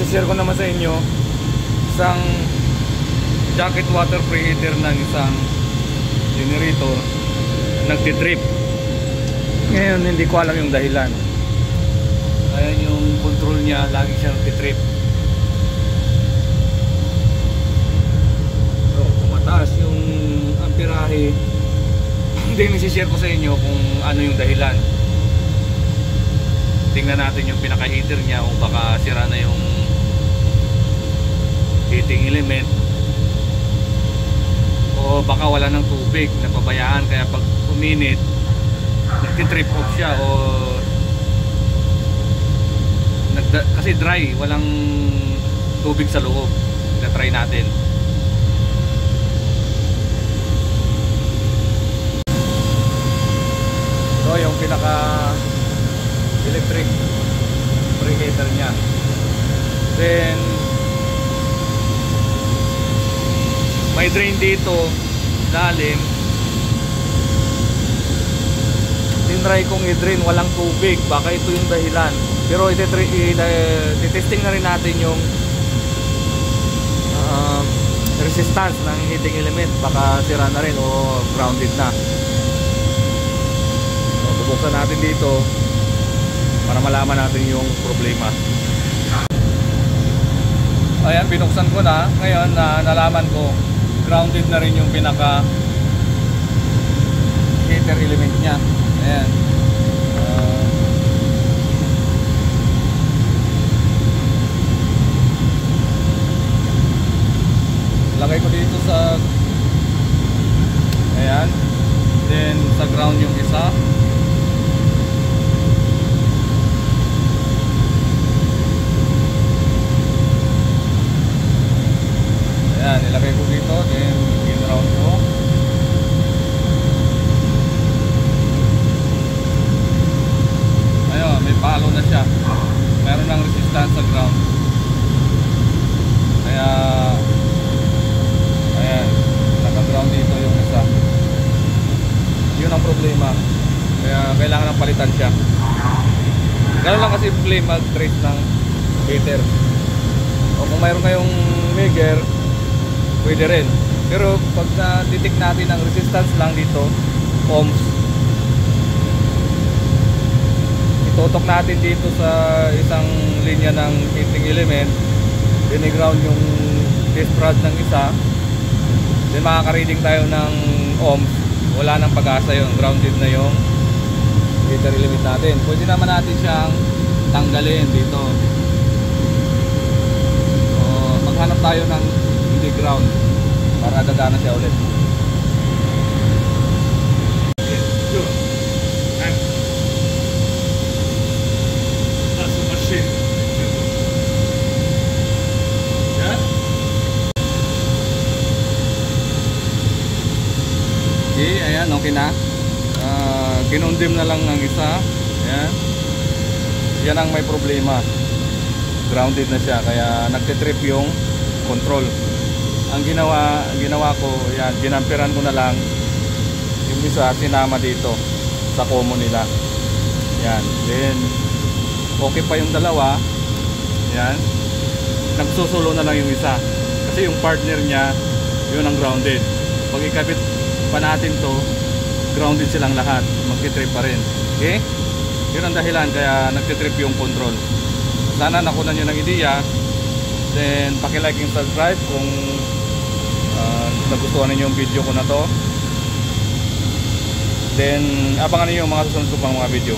share ko naman sa inyo isang jacket water preheater ng isang generator nagtitrip. Ngayon hindi ko alam yung dahilan. Ayan yung control niya, lagi siya nagtitrip. So kumataas yung amperahe. Hindi nasi-share ko sa inyo kung ano yung dahilan. Tingnan natin yung pinaka-heater niya kung baka sira na yung heating element o baka wala ng tubig, napabayaan kaya pag uminit nagtitrip off siya o kasi dry, walang tubig sa loob. Na-try natin. So yung pinaka electric preheater niya. Then may drain dito lalim. Tinry kong i-drain, walang tubig. Baka ito yung dahilan. Pero i-testing na rin natin yung resistance ng heating element. Baka sira na rin o grounded na. So, bubuksan natin dito para malaman natin yung problema. Ayan, binuksan ko na. Ngayon nalaman ko grounded na rin yung pinaka heater element nya. Ayan. Lagay ko dito sa ayan. Then sa ground yung isa. Ayan, ilagay ko dito. Then in-round ko. Ayun, may palo na siya. Meron ng resistance sa ground. Kaya ayan, naka-ground dito yung isa. Yun ang problema. Kaya kailangan ng palitan siya. Ganoon lang kasi play mag-trace ng heater. O kung mayroon kayong Megger, pwede rin. Pero pag na-detect natin ang resistance lang dito, ohms, itutok natin dito sa isang linya ng heating element, then i-ground yung test rod ng isa, then makaka-reading tayo ng ohms. Wala nang pag-asa yun, grounded na yung heater element natin. Pwede naman natin siyang tanggalin dito. So maghanap tayo ng hindi ground para gagana siya ulit. Okay, ayan, okay na. Kinundim na lang ng isa. Ayan. Yan ang may problema. Grounded na siya, kaya nagtitrip yung control. Ang ginawa ko, yan, ginamperan ko na lang yung isa, sinama dito sa common nila. Yan, then okay pa yung dalawa. Yan, nagsusulo na lang yung isa kasi yung partner niya yun ang grounded. Pag ikabit pa natin to, grounded silang lahat, magtitrip pa rin. Okay, yun ang dahilan kaya nagtitrip yung control. Sana nakunan nyo ng ideya. Then paki-like and subscribe kung nagustuhan ninyo yung video ko na to. Then abangan niyo yung mga susunod ko pang mga video.